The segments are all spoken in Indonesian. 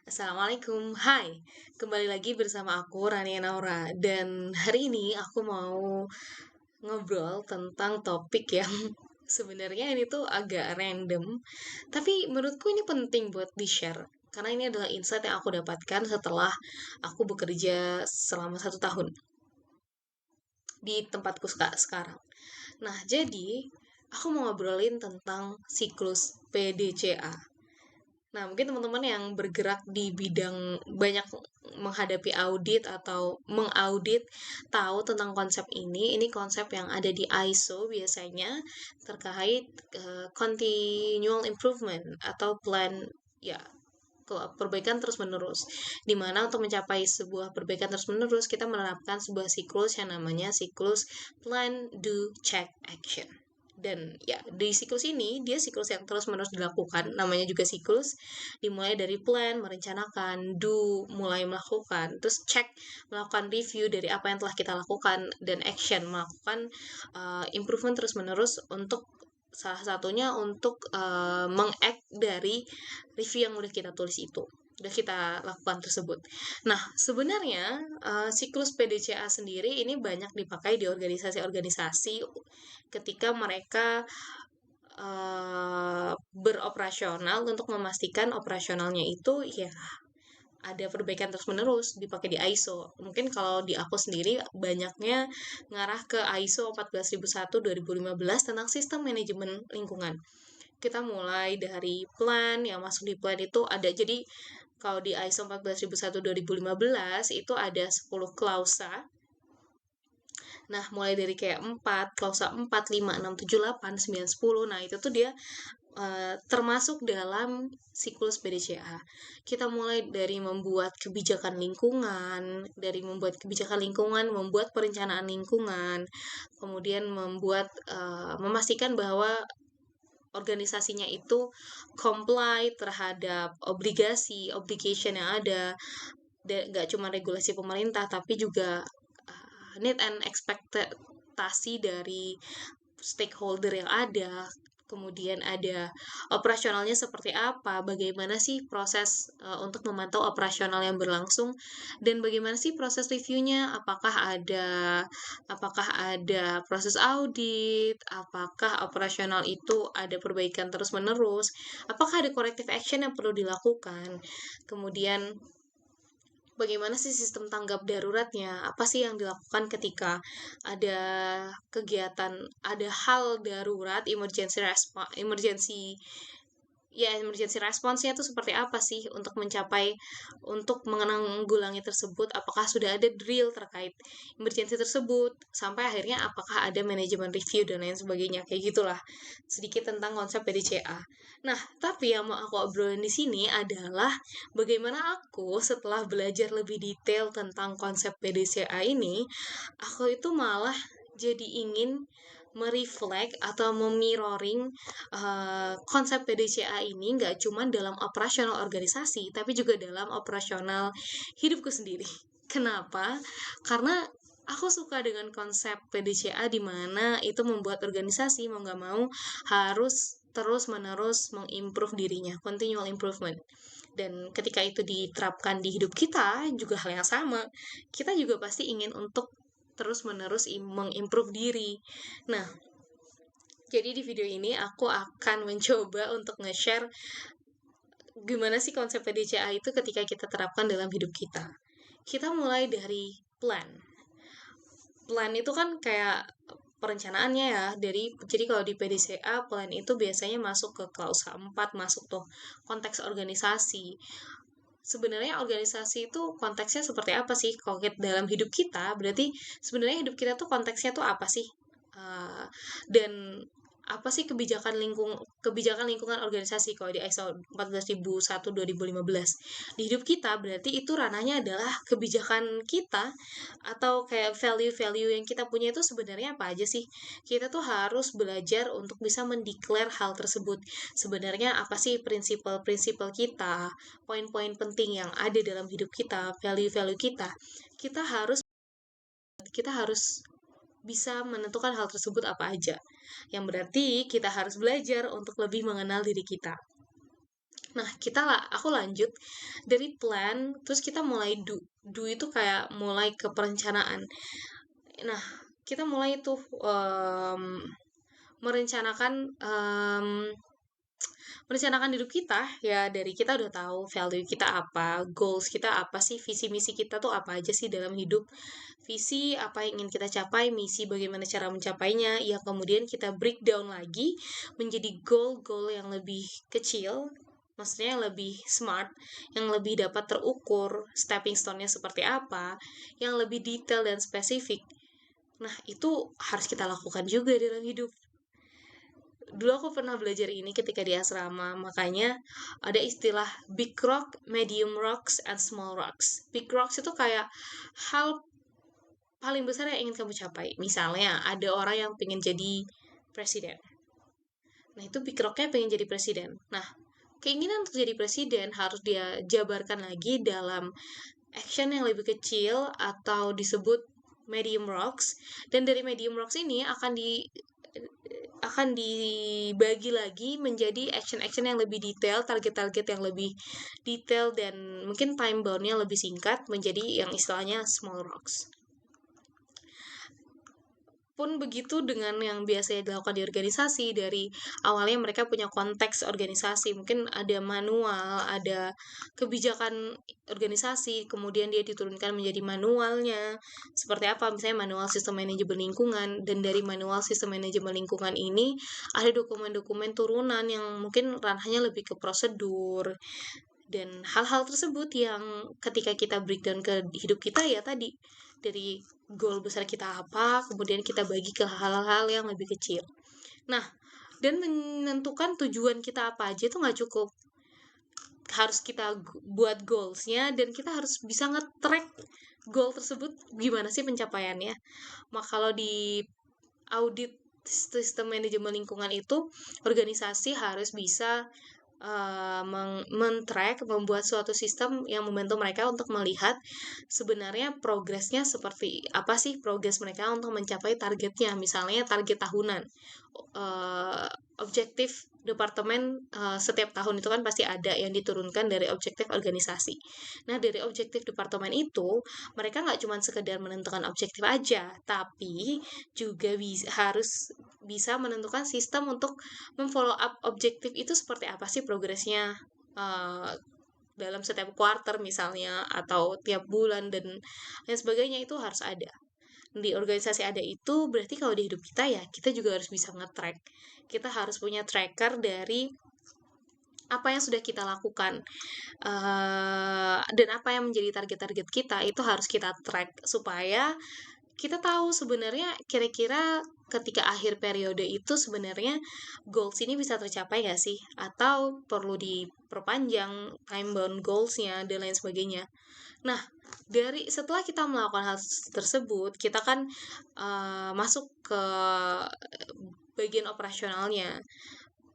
Assalamualaikum, hai. Kembali lagi bersama aku Rania Naura dan hari ini aku mau ngobrol tentang topik yang sebenarnya ini tuh agak random, tapi menurutku ini penting buat di-share karena ini adalah insight yang aku dapatkan setelah aku bekerja selama 1 tahun di tempatku sekarang. Nah, jadi aku mau ngobrolin tentang siklus PDCA. Nah, mungkin teman-teman yang bergerak di bidang banyak menghadapi audit atau mengaudit tahu tentang konsep ini. Ini konsep yang ada di ISO biasanya terkait continual improvement atau plan ya perbaikan terus-menerus. Di mana untuk mencapai sebuah perbaikan terus-menerus kita menerapkan sebuah siklus yang namanya siklus plan, do, check, action. Dan ya di siklus ini dia siklus yang terus-menerus dilakukan, namanya juga siklus. Dimulai dari plan, merencanakan, do, mulai melakukan, terus check, melakukan review dari apa yang telah kita lakukan, dan action, melakukan improvement terus-menerus untuk salah satunya untuk mengact dari review yang udah kita tulis itu, udah kita lakukan tersebut. Nah, sebenarnya siklus PDCA sendiri ini banyak dipakai di organisasi-organisasi ketika mereka beroperasional untuk memastikan operasionalnya itu ya ada perbaikan terus-menerus dipakai di ISO. Mungkin kalau di aku sendiri banyaknya ngarah ke ISO 14001 2015 tentang sistem manajemen lingkungan. Kita mulai dari plan, yang masuk di plan itu ada, jadi kalau di ISO 14001 2015 itu ada 10 klausa. Nah, mulai dari kayak 4, klausa 4, 5, 6, 7, 8, 9, 10. Nah, itu tuh dia termasuk dalam siklus PDCA. Kita mulai dari membuat kebijakan lingkungan, membuat perencanaan lingkungan, kemudian memastikan bahwa organisasinya itu comply terhadap obligation yang ada, nggak cuma regulasi pemerintah, tapi juga need and ekspektasi dari stakeholder yang ada. Kemudian ada operasionalnya seperti apa, bagaimana sih proses untuk memantau operasional yang berlangsung, dan bagaimana sih proses reviewnya, apakah ada proses audit, apakah operasional itu ada perbaikan terus-menerus, apakah ada corrective action yang perlu dilakukan, kemudian bagaimana sih sistem tanggap daruratnya, apa sih yang dilakukan ketika ada kegiatan, ada hal darurat, emergency response-nya itu seperti apa sih untuk menanggulangi tersebut, apakah sudah ada drill terkait emergency tersebut, sampai akhirnya apakah ada manajemen review dan lain sebagainya, kayak gitulah sedikit tentang konsep PDCA. Nah, tapi yang mau aku obrolin di sini adalah bagaimana aku setelah belajar lebih detail tentang konsep PDCA ini, aku itu malah jadi ingin mereflek atau memirroring konsep PDCA ini nggak cuma dalam operasional organisasi, tapi juga dalam operasional hidupku sendiri. Kenapa? Karena aku suka dengan konsep PDCA di mana itu membuat organisasi mau nggak mau harus terus-menerus mengimprove dirinya, continual improvement. Dan ketika itu diterapkan di hidup kita, juga hal yang sama. Kita juga pasti ingin untuk terus-menerus mengimprove diri. Nah, jadi di video ini aku akan mencoba untuk nge-share gimana sih konsep PDCA itu ketika kita terapkan dalam hidup kita. Kita mulai dari plan. Plan itu kan kayak perencanaannya ya, jadi kalau di PDCA plan itu biasanya masuk ke klausa 4, masuk tuh konteks organisasi. Sebenarnya organisasi itu konteksnya seperti apa sih? Kalau dalam hidup kita, berarti sebenarnya hidup kita tuh konteksnya tuh apa sih? Dan apa sih kebijakan lingkungan organisasi kalau di ISO 14001 2015. Di hidup kita berarti itu ranahnya adalah kebijakan kita atau kayak value-value yang kita punya itu sebenarnya apa aja sih? Kita tuh harus belajar untuk bisa mendeklar hal tersebut. Sebenarnya apa sih prinsipal-prinsipal kita, poin-poin penting yang ada dalam hidup kita, value-value kita. Kita harus bisa menentukan hal tersebut apa aja. Yang berarti kita harus belajar untuk lebih mengenal diri kita. Nah, aku lanjut dari plan, terus kita mulai do. Do itu kayak mulai ke perencanaan. Nah, kita mulai tuh merencanakan merencanakan hidup kita ya, dari kita udah tahu value kita apa, goals kita apa sih, visi misi kita tuh apa aja sih dalam hidup. Visi apa yang ingin kita capai, misi bagaimana cara mencapainya, ya kemudian kita breakdown lagi menjadi goal-goal yang lebih kecil, maksudnya yang lebih smart, yang lebih dapat terukur, stepping stone-nya seperti apa, yang lebih detail dan spesifik. Nah, itu harus kita lakukan juga dalam hidup. Dulu aku pernah belajar ini ketika di asrama, makanya ada istilah big rock, medium rocks, and small rocks. Big rocks itu kayak hal paling besar yang ingin kamu capai. Misalnya ada orang yang pengen jadi presiden. Nah, itu big rocknya pengen jadi presiden. Nah, keinginan untuk jadi presiden harus dia jabarkan lagi dalam action yang lebih kecil atau disebut medium rocks, dan dari medium rocks ini akan dibagi lagi menjadi action-action yang lebih detail, target-target yang lebih detail, dan mungkin time bound-nya lebih singkat menjadi yang istilahnya small rocks. Pun begitu dengan yang biasanya dilakukan di organisasi, dari awalnya mereka punya konteks organisasi, mungkin ada manual, ada kebijakan organisasi, kemudian dia diturunkan menjadi manualnya, seperti apa, misalnya manual sistem manajemen lingkungan, dan dari manual sistem manajemen lingkungan ini ada dokumen-dokumen turunan yang mungkin ranahnya lebih ke prosedur, dan hal-hal tersebut yang ketika kita breakdown ke hidup kita ya tadi, dari goal besar kita apa, kemudian kita bagi ke hal-hal yang lebih kecil. Nah, dan menentukan tujuan kita apa aja itu nggak cukup. Harus kita buat goalsnya, dan kita harus bisa nge-track goal tersebut gimana sih pencapaiannya. Maka kalau di audit sistem manajemen lingkungan itu, organisasi harus bisa men-track, membuat suatu sistem yang membantu mereka untuk melihat sebenarnya progresnya seperti apa sih, progres mereka untuk mencapai targetnya, misalnya target tahunan. Objektif departemen setiap tahun itu kan pasti ada yang diturunkan dari objektif organisasi. Nah, dari objektif departemen itu, mereka nggak cuma sekedar menentukan objektif aja, tapi juga harus bisa menentukan sistem untuk memfollow up objektif itu seperti apa sih progresnya, dalam setiap quarter misalnya, atau tiap bulan, dan lain sebagainya. Itu harus ada. Di organisasi ada itu, berarti kalau di hidup kita ya, kita juga harus bisa nge-track. Kita harus punya tracker dari apa yang sudah kita lakukan, dan apa yang menjadi target-target kita, itu harus kita track supaya kita tahu sebenarnya kira-kira ketika akhir periode itu sebenarnya goals ini bisa tercapai nggak sih? Atau perlu diperpanjang time bound goals-nya dan lain sebagainya. Nah, setelah kita melakukan hal tersebut, kita kan masuk ke bagian operasionalnya,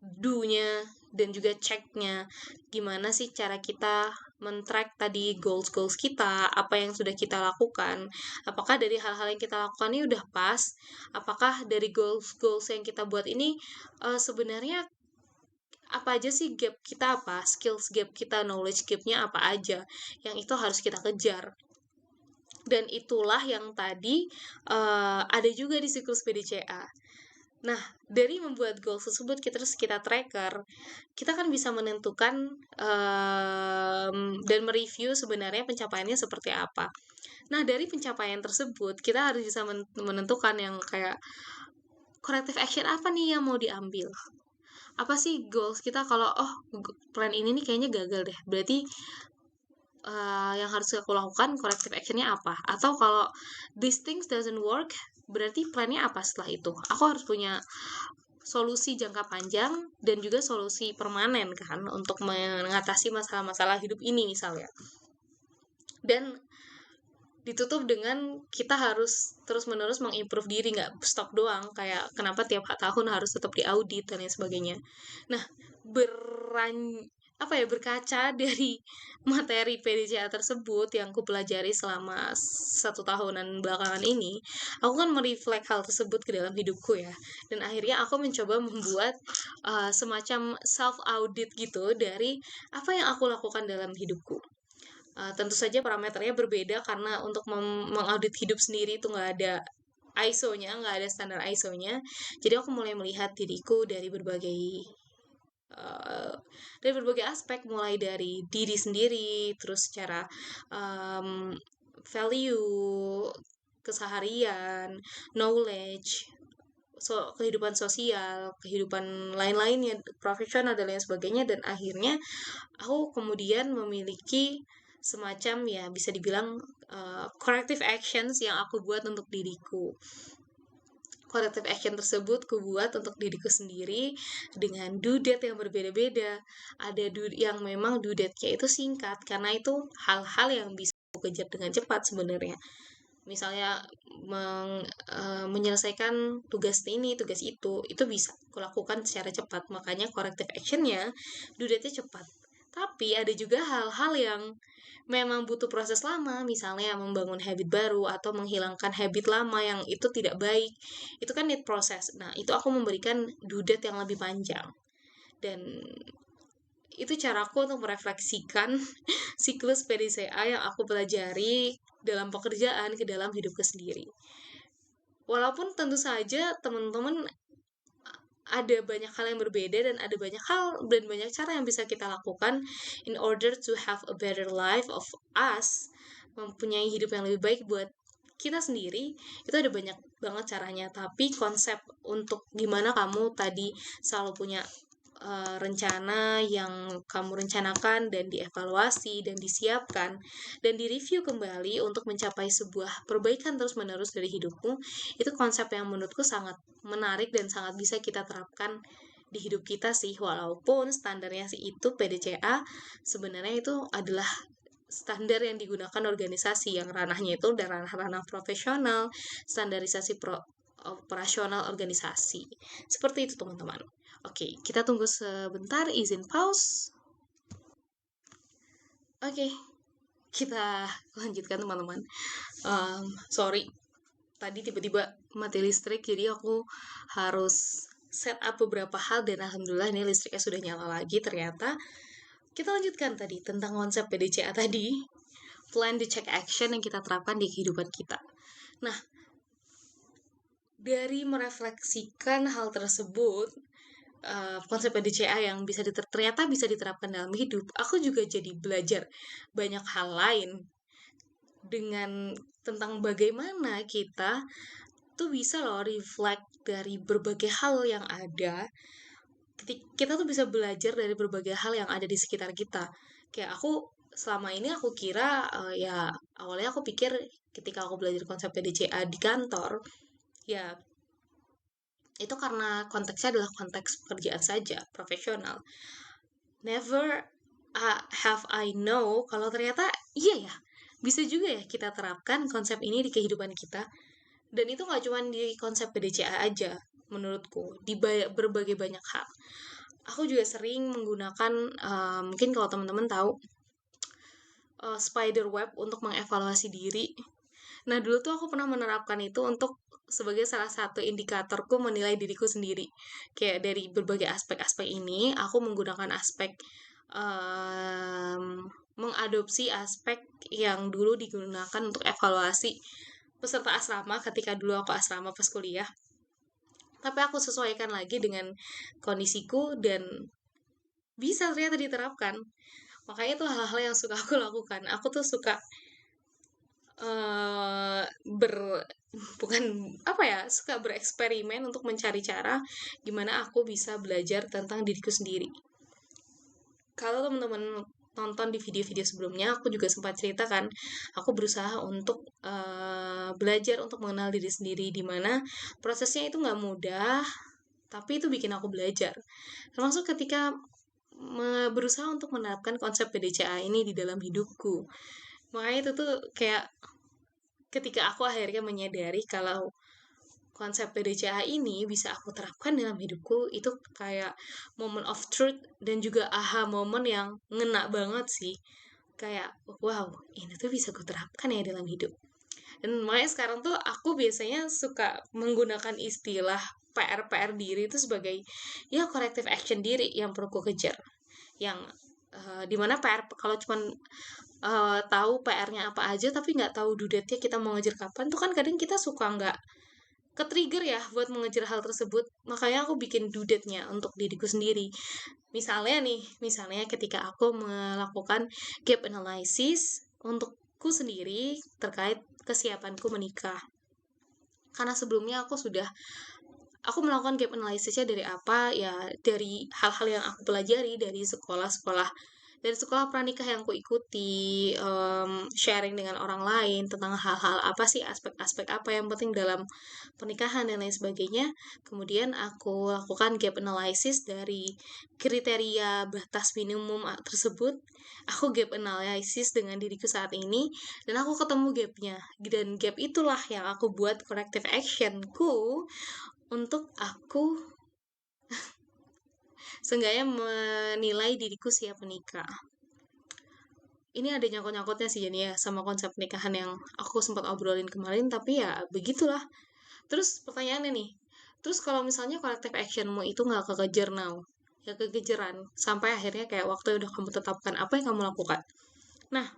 do-nya, dan juga check-nya. Gimana sih cara kita men-track tadi goals-goals kita, apa yang sudah kita lakukan, apakah dari hal-hal yang kita lakukan ini udah pas, apakah dari goals-goals yang kita buat ini sebenarnya apa aja sih gap kita, apa skills gap kita, knowledge gapnya apa aja, yang itu harus kita kejar. Dan itulah yang tadi ada juga di siklus PDCA. Nah, dari membuat goal tersebut, kita tracker, kita kan bisa menentukan dan mereview sebenarnya pencapaiannya seperti apa. Nah, dari pencapaian tersebut, kita harus bisa menentukan yang kayak corrective action apa nih yang mau diambil. Apa sih goals kita, kalau plan ini nih kayaknya gagal deh, berarti yang harus aku lakukan corrective actionnya apa, atau kalau these things doesn't work, berarti plannya apa setelah itu. Aku harus punya solusi jangka panjang dan juga solusi permanen kan, untuk mengatasi masalah-masalah hidup ini misalnya. Dan ditutup dengan kita harus terus-menerus mengimprove diri, nggak stop doang, kayak kenapa tiap tahun harus tetap diaudit dan lain sebagainya. Nah, berkaca dari materi PDCA tersebut yang ku pelajari selama 1 tahunan belakangan ini, aku kan mereflek hal tersebut ke dalam hidupku ya. Dan akhirnya aku mencoba membuat semacam self audit gitu dari apa yang aku lakukan dalam hidupku. Tentu saja parameternya berbeda karena untuk mengaudit hidup sendiri itu nggak ada ISO-nya, nggak ada standar ISO-nya. Jadi aku mulai melihat diriku uh, dari berbagai aspek, mulai dari diri sendiri, terus secara um, value, keseharian, knowledge, kehidupan sosial, kehidupan lain-lainnya, profesional dan lain sebagainya. Dan akhirnya aku kemudian memiliki semacam, ya bisa dibilang, corrective actions yang aku buat untuk diriku. Corrective action tersebut kubuat untuk diriku sendiri dengan due date yang berbeda-beda. Ada yang memang due date-nya itu singkat, karena itu hal-hal yang bisa aku kejar dengan cepat sebenarnya. Misalnya menyelesaikan tugas ini, tugas itu bisa kulakukan secara cepat. Makanya corrective action-nya due date-nya cepat. Tapi ada juga hal-hal yang memang butuh proses lama, misalnya membangun habit baru atau menghilangkan habit lama yang itu tidak baik. Itu kan need proses. Nah, itu aku memberikan due date yang lebih panjang. Dan itu caraku untuk merefleksikan siklus PDCA yang aku pelajari dalam pekerjaan ke dalam hidupku sendiri. Walaupun tentu saja teman-teman ada banyak hal yang berbeda dan ada banyak hal dan banyak cara yang bisa kita lakukan in order to have a better life of us, mempunyai hidup yang lebih baik buat kita sendiri. Itu ada banyak banget caranya, tapi konsep untuk gimana kamu tadi selalu punya rencana yang kamu rencanakan dan dievaluasi dan disiapkan dan direview kembali untuk mencapai sebuah perbaikan terus-menerus dari hidupmu, itu konsep yang menurutku sangat menarik dan sangat bisa kita terapkan di hidup kita sih. Walaupun standarnya sih itu PDCA, sebenarnya itu adalah standar yang digunakan organisasi yang ranahnya itu udah ranah-ranah profesional, standarisasi operasional organisasi. Seperti itu teman-teman. Oke, kita tunggu sebentar, izin pause. Oke, kita lanjutkan teman-teman. Sorry, tadi tiba-tiba mati listrik, jadi aku harus set up beberapa hal dan alhamdulillah ini listriknya sudah nyala lagi ternyata. Kita lanjutkan tadi tentang konsep PDCA tadi, plan the check action yang kita terapkan di kehidupan kita. Nah, dari merefleksikan hal tersebut, konsep PDCA yang ternyata bisa diterapkan dalam hidup, aku juga jadi belajar banyak hal lain dengan tentang bagaimana kita tuh bisa loh reflect dari berbagai hal yang ada. Kita tuh bisa belajar dari berbagai hal yang ada di sekitar kita. Kayak aku selama ini aku kira, ya awalnya aku pikir ketika aku belajar konsep PDCA di kantor, ya itu karena konteksnya adalah konteks pekerjaan saja, profesional. Never have I know kalau ternyata iya ya, bisa juga ya kita terapkan konsep ini di kehidupan kita. Dan itu nggak cuma di konsep PDCA aja, menurutku, di berbagai banyak hal. Aku juga sering menggunakan, mungkin kalau teman-teman tahu, spider web untuk mengevaluasi diri. Nah, dulu tuh aku pernah menerapkan itu untuk sebagai salah satu indikatorku menilai diriku sendiri. Kayak dari berbagai aspek-aspek ini, aku menggunakan aspek, mengadopsi aspek yang dulu digunakan untuk evaluasi peserta asrama ketika dulu aku asrama pas kuliah. Tapi aku sesuaikan lagi dengan kondisiku dan bisa ternyata diterapkan. Makanya itu hal-hal yang suka aku lakukan. Aku tuh suka uh, ber bukan apa ya, suka bereksperimen untuk mencari cara gimana aku bisa belajar tentang diriku sendiri. Kalau teman-teman nonton di video-video sebelumnya, aku juga sempat ceritakan, aku berusaha untuk belajar untuk mengenal diri sendiri, dimana prosesnya itu nggak mudah, tapi itu bikin aku belajar. Termasuk ketika berusaha untuk menerapkan konsep PDCA ini di dalam hidupku. Makanya itu tuh kayak ketika aku akhirnya menyadari kalau konsep PDCA ini bisa aku terapkan dalam hidupku, itu kayak moment of truth dan juga aha moment yang ngena banget sih. Kayak, wow, ini tuh bisa aku terapkan ya dalam hidup. Dan makanya sekarang tuh aku biasanya suka menggunakan istilah PR diri itu sebagai ya corrective action diri yang perlu ku kejar. Yang dimana PR kalau cuman tahu PR-nya apa aja tapi nggak tahu due-nya kita mau ngejar kapan tuh kan kadang kita suka nggak ke-trigger ya buat mengejar hal tersebut. Makanya aku bikin due date-nya untuk diriku sendiri. Misalnya ketika aku melakukan gap analysis untukku sendiri terkait kesiapanku menikah. Karena sebelumnya aku melakukan gap analysisnya dari apa ya, dari hal-hal yang aku pelajari dari sekolah pranikah yang aku ikuti, sharing dengan orang lain tentang hal-hal apa sih, aspek-aspek apa yang penting dalam pernikahan dan lain sebagainya. Kemudian aku lakukan gap analysis dari kriteria batas minimum tersebut. Aku gap analysis dengan diriku saat ini dan aku ketemu gapnya. Dan gap itulah yang aku buat corrective actionku untuk aku seenggaknya menilai diriku siap menikah. Ini ada nyangkut-nyangkutnya sih jadi ya sama konsep pernikahan yang aku sempat obrolin kemarin, tapi ya begitulah. Terus pertanyaannya nih, terus kalau misalnya corrective actionmu itu nggak kekejar now, ya kekejaran sampai akhirnya kayak waktu udah kamu tetapkan, apa yang kamu lakukan? Nah,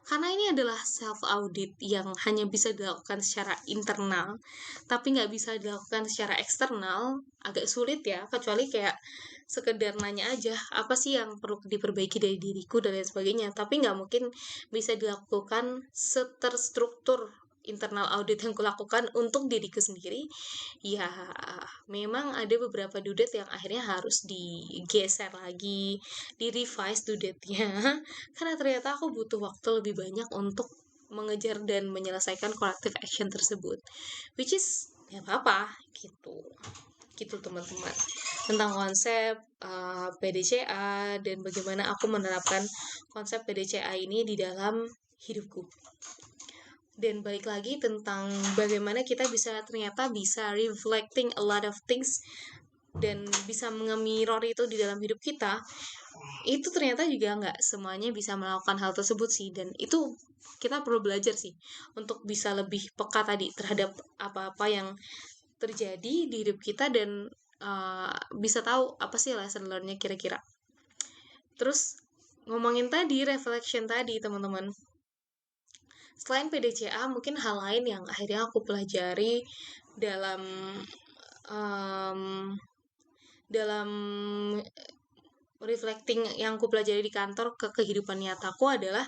karena ini adalah self audit yang hanya bisa dilakukan secara internal, tapi nggak bisa dilakukan secara eksternal, agak sulit ya, kecuali kayak sekedar nanya aja, apa sih yang perlu diperbaiki dari diriku dan lain sebagainya. Tapi nggak mungkin bisa dilakukan seterstruktur internal audit yang kulakukan untuk diriku sendiri. Ya, memang ada beberapa dudet yang akhirnya harus digeser lagi, di-revise dudetnya, karena ternyata aku butuh waktu lebih banyak untuk mengejar dan menyelesaikan corrective action tersebut. Which is, ya apa-apa, gitu. Gitu teman-teman. Tentang konsep PDCA dan bagaimana aku menerapkan konsep PDCA ini di dalam hidupku. Dan balik lagi tentang bagaimana kita ternyata bisa reflecting a lot of things dan bisa nge-mirror itu di dalam hidup kita, itu ternyata juga nggak semuanya bisa melakukan hal tersebut sih. Dan itu kita perlu belajar sih untuk bisa lebih peka tadi terhadap apa-apa yang terjadi di hidup kita dan bisa tahu apa sih lesson learn-nya kira-kira. Terus ngomongin tadi reflection tadi teman-teman, selain PDCA mungkin hal lain yang akhirnya aku pelajari dalam um, dalam reflecting yang aku pelajari di kantor ke kehidupan nyataku adalah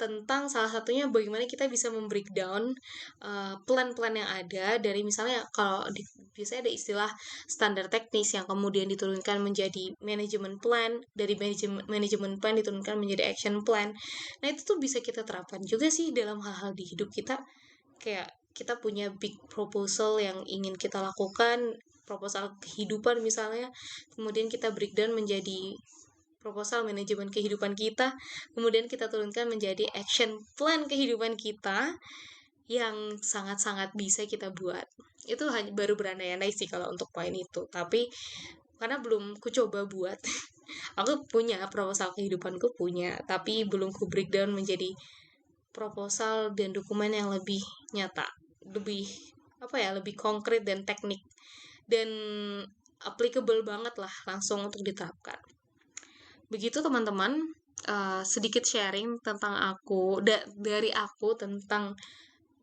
tentang salah satunya bagaimana kita bisa membreakdown plan-plan yang ada dari misalnya kalau biasanya ada istilah standar teknis yang kemudian diturunkan menjadi management plan, dari management plan diturunkan menjadi action plan. Nah itu tuh bisa kita terapkan juga sih dalam hal-hal di hidup kita. Kayak kita punya big proposal yang ingin kita lakukan, proposal kehidupan misalnya, kemudian kita breakdown menjadi proposal manajemen kehidupan kita, kemudian kita turunkan menjadi action plan kehidupan kita yang sangat-sangat bisa kita buat. Itu hanya baru berandai-andai sih kalau untuk poin itu, tapi karena belum ku coba buat. Aku punya proposal kehidupanku punya, tapi belum ku breakdown menjadi proposal dan dokumen yang lebih nyata, lebih lebih konkret dan teknik dan applicable banget lah langsung untuk diterapkan. Begitu teman-teman, sedikit sharing tentang dari aku tentang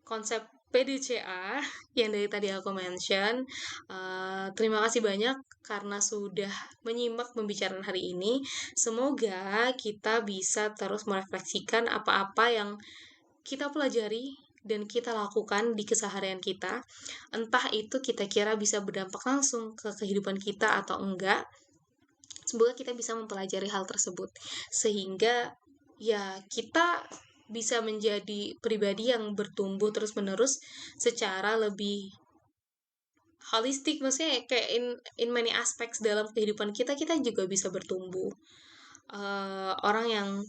konsep PDCA yang dari tadi aku mention. Terima kasih banyak karena sudah menyimak pembicaraan hari ini. Semoga kita bisa terus merefleksikan apa-apa yang kita pelajari dan kita lakukan di keseharian kita. Entah itu kita kira bisa berdampak langsung ke kehidupan kita atau enggak. Semoga kita bisa mempelajari hal tersebut sehingga ya kita bisa menjadi pribadi yang bertumbuh terus-menerus secara lebih holistik, maksudnya kayak in many aspects dalam kehidupan kita juga bisa bertumbuh. Orang yang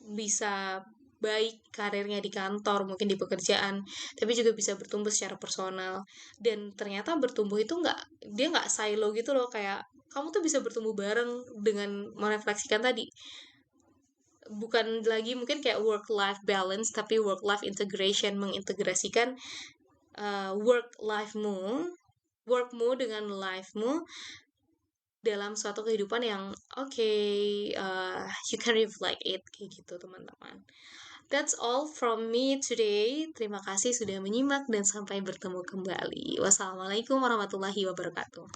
bisa baik karirnya di kantor, mungkin di pekerjaan, tapi juga bisa bertumbuh secara personal. Dan ternyata bertumbuh itu dia nggak silo gitu loh, kayak kamu tuh bisa bertumbuh bareng dengan merefleksikan tadi. Bukan lagi mungkin kayak work-life balance, tapi work-life integration, mengintegrasikan workmu dengan lifemu dalam suatu kehidupan yang you can reflect it kayak gitu teman-teman. That's all from me today. Terima kasih sudah menyimak dan sampai bertemu kembali. Wassalamualaikum warahmatullahi wabarakatuh.